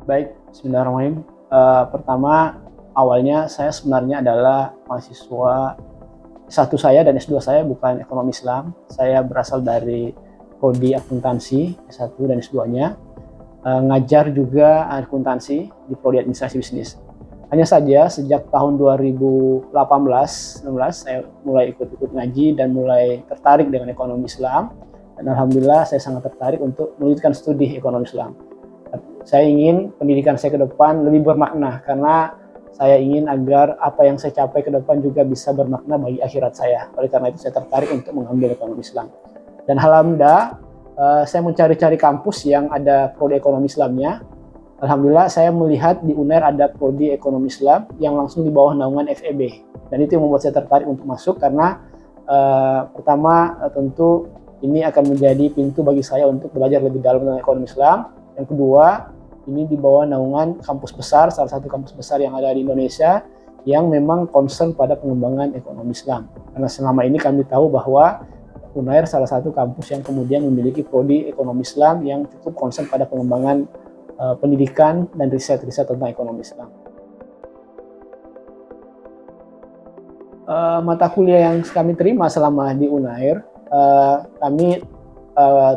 Baik, bismillahirrahmanirrahim. Pertama, awalnya saya sebenarnya adalah mahasiswa S1 saya dan S2 saya bukan ekonomi Islam. Saya berasal dari prodi akuntansi S1 dan S2-nya. Ngajar juga akuntansi di prodi administrasi bisnis. Hanya saja sejak tahun 2018-19 saya mulai ikut-ikut ngaji dan mulai tertarik dengan ekonomi Islam. Dan alhamdulillah saya sangat tertarik untuk melanjutkan studi ekonomi Islam. Saya ingin pendidikan saya ke depan lebih bermakna karena saya ingin agar apa yang saya capai ke depan juga bisa bermakna bagi akhirat saya. Oleh karena itu saya tertarik untuk mengambil ekonomi Islam. Dan alhamdulillah saya mencari-cari kampus yang ada prodi ekonomi Islamnya. Alhamdulillah saya melihat di UNAIR ada prodi ekonomi Islam yang langsung di bawah naungan FEB. Dan itu yang membuat saya tertarik untuk masuk karena pertama tentu ini akan menjadi pintu bagi saya untuk belajar lebih dalam tentang ekonomi Islam. Yang kedua, ini di bawah naungan kampus besar, salah satu kampus besar yang ada di Indonesia, yang memang concern pada pengembangan ekonomi Islam. Karena selama ini kami tahu bahwa UNAIR salah satu kampus yang kemudian memiliki prodi ekonomi Islam yang cukup concern pada pengembangan pendidikan dan riset-riset tentang ekonomi Islam. Mata kuliah yang kami terima selama di UNAIR, kami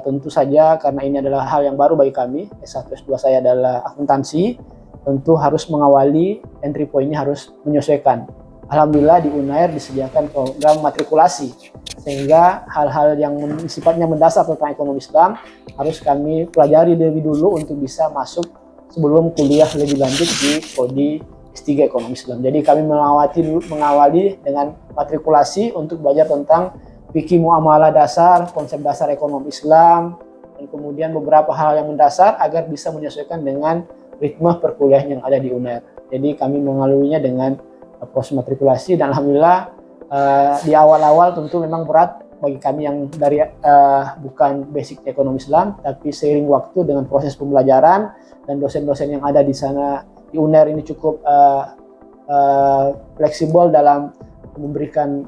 tentu saja karena ini adalah hal yang baru bagi kami, S1, S2 saya adalah akuntansi, tentu harus mengawali entry point-nya harus menyesuaikan. Alhamdulillah di UNAIR disediakan program matrikulasi, sehingga hal-hal yang sifatnya mendasar tentang ekonomi Islam harus kami pelajari lebih dulu untuk bisa masuk sebelum kuliah lebih lanjut di prodi S3 ekonomi Islam. Jadi kami mengawali dengan matrikulasi untuk belajar tentang fikih muamalah dasar, konsep dasar ekonomi Islam, dan kemudian beberapa hal yang mendasar agar bisa menyesuaikan dengan ritme perkuliahan yang ada di UNAIR. Jadi kami mengaluinya dengan proses matrikulasi dan alhamdulillah di awal-awal tentu memang berat bagi kami yang dari bukan basic ekonomi Islam, tapi seiring waktu dengan proses pembelajaran dan dosen-dosen yang ada di sana di UNAIR ini cukup fleksibel dalam memberikan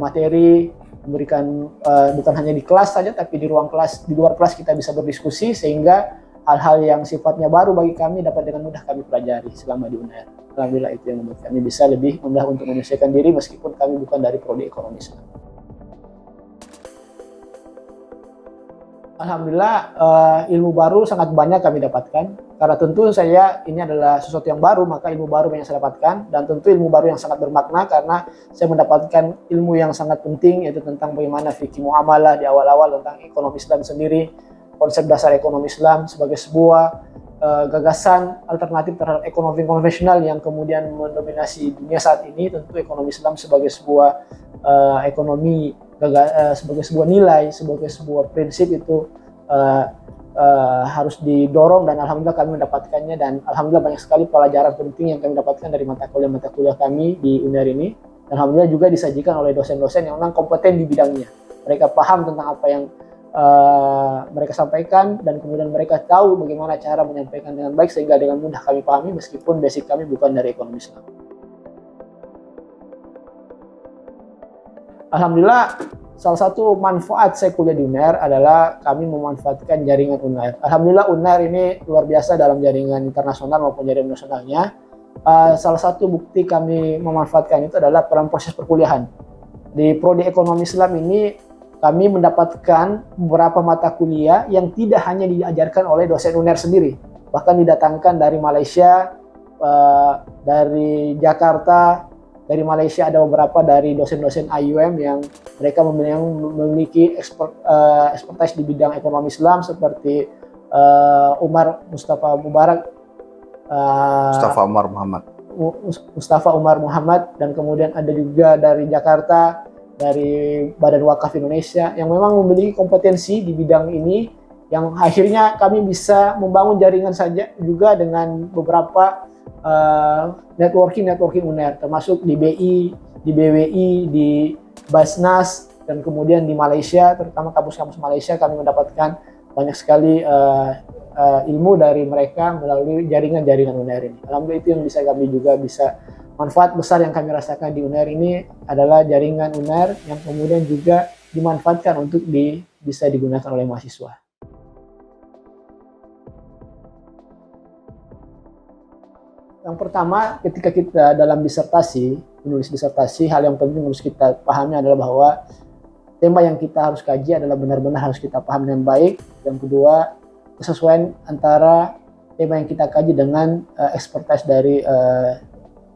materi, memberikan bukan hanya di kelas saja tapi di ruang kelas, di luar kelas kita bisa berdiskusi sehingga hal-hal yang sifatnya baru bagi kami dapat dengan mudah kami pelajari selama di UNAIR. Alhamdulillah itu yang membuat kami bisa lebih mudah untuk menyesuaikan diri meskipun kami bukan dari prodi ekonomi Islam. Alhamdulillah ilmu baru sangat banyak kami dapatkan karena tentu saya ini adalah sesuatu yang baru, maka ilmu baru yang saya dapatkan dan tentu ilmu baru yang sangat bermakna karena saya mendapatkan ilmu yang sangat penting yaitu tentang bagaimana fikih muamalah di awal-awal tentang ekonomi Islam sendiri, konsep dasar ekonomi Islam sebagai sebuah gagasan alternatif terhadap ekonomi konvensional yang kemudian mendominasi dunia saat ini. Tentu ekonomi Islam sebagai sebuah ekonomi sebagai sebuah nilai, sebagai sebuah prinsip itu harus didorong dan alhamdulillah kami mendapatkannya dan alhamdulillah banyak sekali pelajaran penting yang kami dapatkan dari mata kuliah kami di UNAIR ini dan alhamdulillah juga disajikan oleh dosen-dosen yang memang kompeten di bidangnya. Mereka paham tentang apa yang mereka sampaikan dan kemudian mereka tahu bagaimana cara menyampaikan dengan baik sehingga dengan mudah kami pahami meskipun basic kami bukan dari ekonomi Islam. Alhamdulillah, salah satu manfaat saya kuliah di UNAIR adalah kami memanfaatkan jaringan UNAIR. Alhamdulillah UNAIR ini luar biasa dalam jaringan internasional maupun jaringan nasionalnya. Salah satu bukti kami memanfaatkan itu adalah dalam proses perkuliahan. Di prodi ekonomi Islam ini kami mendapatkan beberapa mata kuliah yang tidak hanya diajarkan oleh dosen UNAIR sendiri, bahkan didatangkan dari Malaysia, dari Jakarta. Dari Malaysia ada beberapa dari dosen-dosen IUM yang mereka memiliki expertise di bidang ekonomi Islam seperti Mustafa Umar Muhammad dan kemudian ada juga dari Jakarta, dari Badan Wakaf Indonesia yang memang memiliki kompetensi di bidang ini yang akhirnya kami bisa membangun jaringan saja juga dengan beberapa networking UNAIR termasuk di BI, di BWI, di Basnas dan kemudian di Malaysia, terutama kampus-kampus Malaysia kami mendapatkan banyak sekali ilmu dari mereka melalui jaringan-jaringan UNAIR ini. Alhamdulillah itu yang kami juga bisa manfaat besar yang kami rasakan di UNAIR ini adalah jaringan UNAIR yang kemudian juga dimanfaatkan untuk bisa digunakan oleh mahasiswa. Yang pertama, ketika kita dalam disertasi, menulis disertasi, hal yang penting harus kita pahami adalah bahwa tema yang kita harus kaji adalah benar-benar harus kita paham dengan baik. Yang kedua, kesesuaian antara tema yang kita kaji dengan expertise dari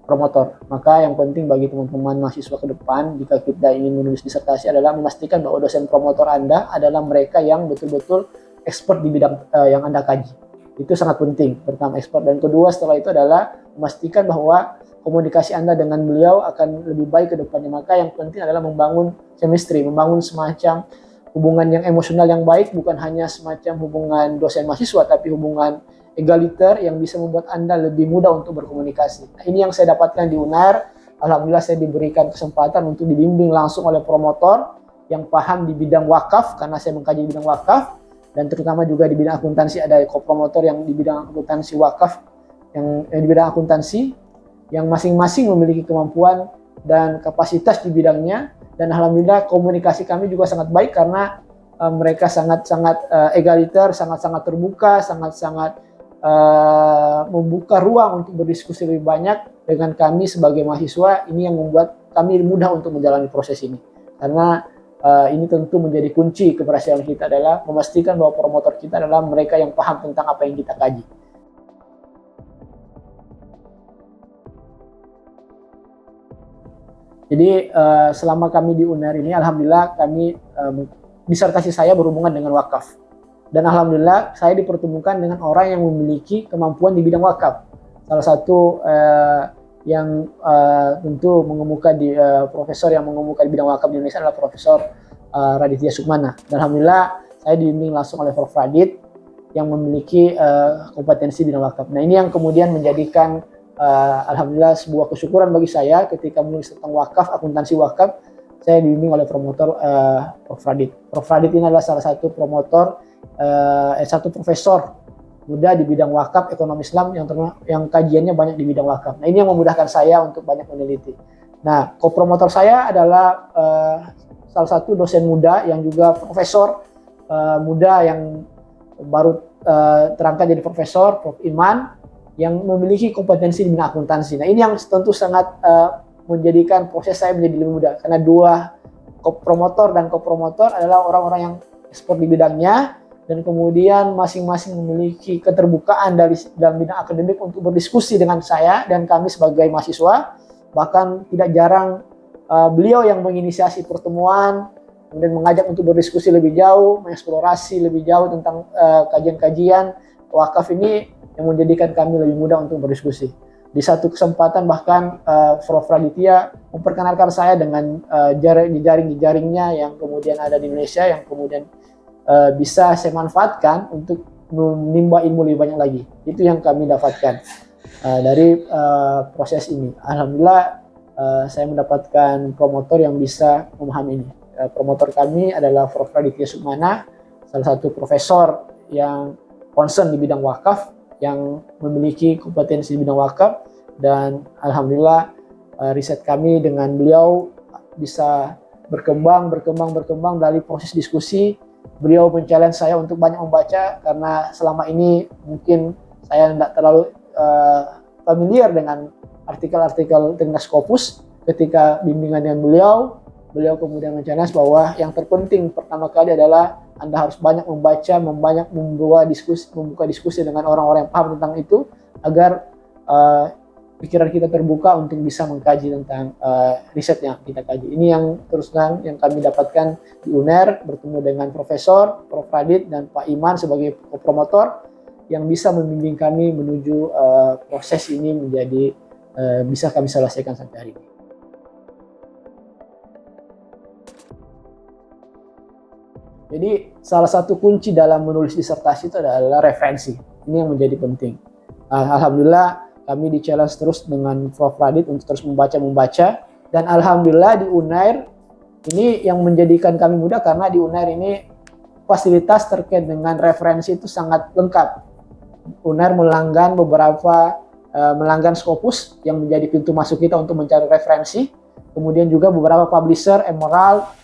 promotor. Maka yang penting bagi teman-teman mahasiswa ke depan, jika kita ingin menulis disertasi adalah memastikan bahwa dosen promotor Anda adalah mereka yang betul-betul expert di bidang yang Anda kaji. Itu sangat penting, pertama expert. Dan kedua setelah itu adalah memastikan bahwa komunikasi Anda dengan beliau akan lebih baik ke depannya. Maka yang penting adalah membangun chemistry, membangun semacam hubungan yang emosional yang baik, bukan hanya semacam hubungan dosen mahasiswa, tapi hubungan egaliter yang bisa membuat Anda lebih mudah untuk berkomunikasi. Nah, ini yang saya dapatkan di UNAIR. Alhamdulillah saya diberikan kesempatan untuk dibimbing langsung oleh promotor yang paham di bidang wakaf, karena saya mengkaji di bidang wakaf, dan terutama juga di bidang akuntansi ada kopromotor yang di bidang akuntansi wakaf, yang di bidang akuntansi, yang masing-masing memiliki kemampuan dan kapasitas di bidangnya. Dan alhamdulillah komunikasi kami juga sangat baik karena mereka sangat-sangat egaliter, sangat-sangat terbuka, sangat-sangat membuka ruang untuk berdiskusi lebih banyak dengan kami sebagai mahasiswa. Ini yang membuat kami mudah untuk menjalani proses ini, karena ini tentu menjadi kunci keberhasilan kita adalah memastikan bahwa promotor kita adalah mereka yang paham tentang apa yang kita kaji. Jadi selama kami di UNAIR ini, alhamdulillah kami disertasi saya berhubungan dengan wakaf. Dan alhamdulillah saya dipertemukan dengan orang yang memiliki kemampuan di bidang wakaf. Salah satu yang tentu mengemuka di profesor yang mengemuka di bidang wakaf di Indonesia adalah Profesor Raditya Sukmana. Dan alhamdulillah saya dibimbing langsung oleh Prof. Radit yang memiliki kompetensi bidang wakaf. Nah, ini yang kemudian menjadikan alhamdulillah sebuah kesyukuran bagi saya ketika menulis tentang wakaf, akuntansi wakaf, saya dibimbing oleh promotor Prof. Radit. Prof. Radit ini adalah salah satu promotor satu profesor muda di bidang wakaf ekonomi Islam yang kajiannya banyak di bidang wakaf. Nah, ini yang memudahkan saya untuk banyak meneliti. Nah, kopromotor saya adalah salah satu dosen muda yang juga profesor muda yang baru terangkat jadi profesor, Prof. Iman, yang memiliki kompetensi di bidang akuntansi. Nah, ini yang tentu sangat menjadikan proses saya menjadi lebih mudah, karena dua promotor dan kopromotor adalah orang-orang yang ekspor di bidangnya, dan kemudian masing-masing memiliki keterbukaan dalam bidang akademik untuk berdiskusi dengan saya dan kami sebagai mahasiswa. Bahkan tidak jarang beliau yang menginisiasi pertemuan, kemudian mengajak untuk berdiskusi lebih jauh, mengeksplorasi lebih jauh tentang kajian-kajian wakaf ini, yang menjadikan kami lebih mudah untuk berdiskusi. Di satu kesempatan bahkan Prof. Raditya memperkenalkan saya dengan jaring-jaringnya yang kemudian ada di Indonesia, yang kemudian bisa saya manfaatkan untuk menimba ilmu lebih banyak lagi. Itu yang kami dapatkan dari proses ini. Alhamdulillah saya mendapatkan promotor yang bisa memahami ini. Promotor kami adalah Prof. Raditya Sukmana, salah satu profesor yang concern di bidang wakaf, yang memiliki kompetensi di bidang wakaf, dan alhamdulillah riset kami dengan beliau bisa berkembang dari proses diskusi. Beliau men-challenge saya untuk banyak membaca, karena selama ini mungkin saya tidak terlalu familiar dengan artikel-artikel tentang Scopus. Ketika bimbingan dengan beliau kemudian men-challenge bahwa yang terpenting pertama kali adalah Anda harus banyak membaca, membuka diskusi dengan orang-orang yang paham tentang itu, agar pikiran kita terbuka untuk bisa mengkaji tentang riset yang kita kaji. Ini yang terus terang yang kami dapatkan di UNAIR, bertemu dengan Profesor, Prof. Radit, dan Pak Iman sebagai promotor yang bisa membimbing kami menuju proses ini menjadi bisa kami selesaikan sampai hari ini. Jadi salah satu kunci dalam menulis disertasi itu adalah referensi. Ini yang menjadi penting. Alhamdulillah kami di-challenge terus dengan Prof. Radit untuk terus membaca, dan alhamdulillah di UNAIR ini yang menjadikan kami mudah, karena di UNAIR ini fasilitas terkait dengan referensi itu sangat lengkap. UNAIR melanggan Scopus yang menjadi pintu masuk kita untuk mencari referensi, kemudian juga beberapa publisher, Emerald,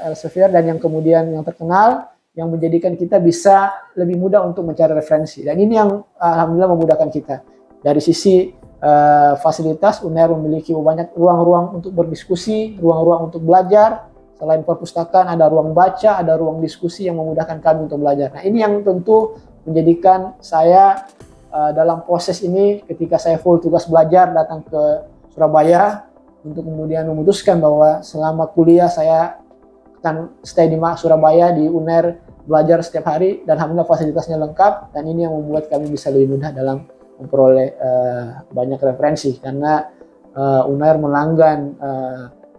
Elsevier, dan yang kemudian yang terkenal, yang menjadikan kita bisa lebih mudah untuk mencari referensi. Dan ini yang alhamdulillah memudahkan kita. Dari sisi fasilitas UNER memiliki banyak ruang-ruang untuk berdiskusi, ruang-ruang untuk belajar. Selain perpustakaan ada ruang baca, ada ruang diskusi yang memudahkan kami untuk belajar. Nah ini yang tentu menjadikan saya dalam proses ini ketika saya full tugas belajar datang ke Surabaya untuk kemudian memutuskan bahwa selama kuliah saya akan stay di Surabaya di UNER, belajar setiap hari dan alhamdulillah fasilitasnya lengkap, dan ini yang membuat kami bisa lebih mudah dalam memperoleh banyak referensi karena UNER melanggan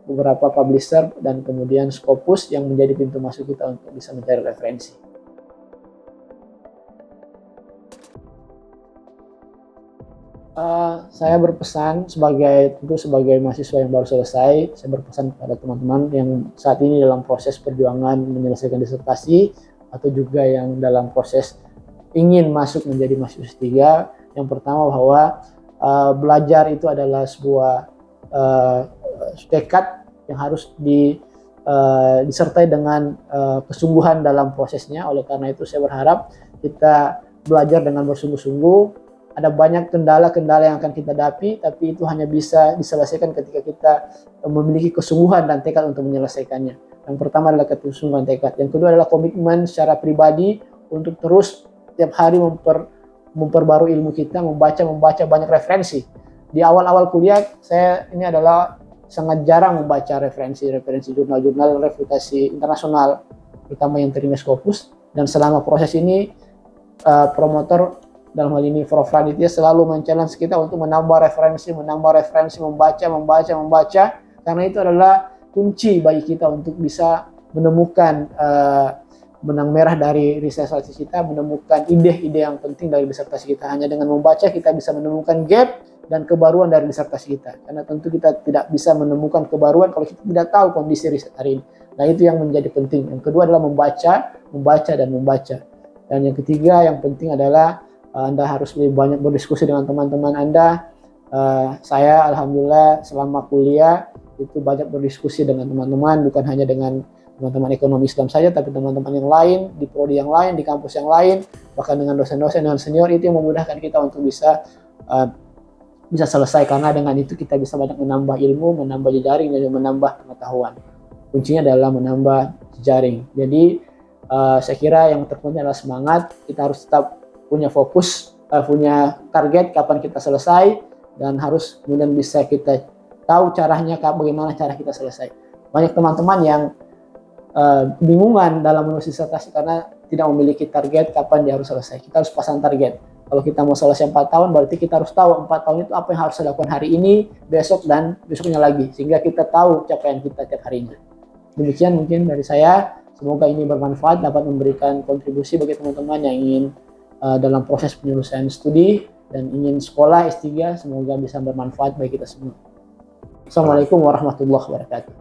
beberapa publisher dan kemudian Scopus yang menjadi pintu masuk kita untuk bisa mencari referensi. Saya berpesan tentu sebagai mahasiswa yang baru selesai, saya berpesan kepada teman-teman yang saat ini dalam proses perjuangan menyelesaikan disertasi atau juga yang dalam proses ingin masuk menjadi mahasiswa S3. Yang pertama bahwa belajar itu adalah sebuah tekad yang harus disertai dengan kesungguhan dalam prosesnya. Oleh karena itu saya berharap kita belajar dengan bersungguh-sungguh. Ada banyak kendala-kendala yang akan kita hadapi, tapi itu hanya bisa diselesaikan ketika kita memiliki kesungguhan dan tekad untuk menyelesaikannya. Yang pertama adalah kesungguhan tekad. Yang kedua adalah komitmen secara pribadi untuk terus setiap hari memperbarui ilmu kita, membaca banyak referensi. Di awal-awal kuliah saya ini adalah sangat jarang membaca referensi jurnal-jurnal reputasi internasional, terutama yang terima Scopus. Dan selama proses ini promotor dalam hal ini Prof. Raditya selalu men-challenge kita untuk menambah referensi, membaca, karena itu adalah kunci bagi kita untuk bisa menemukan benang merah dari riset kita, menemukan ide-ide yang penting dari disertasi kita. Hanya dengan membaca kita bisa menemukan gap dan kebaruan dari disertasi kita. Karena tentu kita tidak bisa menemukan kebaruan kalau kita tidak tahu kondisi riset hari ini. Nah itu yang menjadi penting. Yang kedua adalah membaca. Dan yang ketiga yang penting adalah Anda harus lebih banyak berdiskusi dengan teman-teman Anda. Saya alhamdulillah selama kuliah itu banyak berdiskusi dengan teman-teman, bukan hanya dengan teman-teman ekonomi Islam saja, tapi teman-teman yang lain, di prodi yang lain, di kampus yang lain, bahkan dengan dosen-dosen, dengan senior. Itu yang memudahkan kita untuk bisa selesai, karena dengan itu kita bisa banyak menambah ilmu, menambah jejaring, dan menambah pengetahuan. Kuncinya adalah menambah jejaring. Jadi saya kira yang terpenting adalah semangat. Kita harus tetap punya fokus, punya target kapan kita selesai, dan harus kemudian bisa kita tahu caranya, bagaimana cara kita selesai. Banyak teman-teman yang bingungan dalam menulis disertasi karena tidak memiliki target kapan dia harus selesai. Kita harus pasang target. Kalau kita mau selesai 4 tahun, berarti kita harus tahu 4 tahun itu apa yang harus dilakukan hari ini, besok, dan besoknya lagi, sehingga kita tahu capaian kita tiap harinya. Demikian mungkin dari saya. Semoga ini bermanfaat, dapat memberikan kontribusi bagi teman-teman yang ingin dalam proses penyelesaian studi dan ingin sekolah S3. Semoga bisa bermanfaat bagi kita semua. Assalamualaikum warahmatullahi wabarakatuh.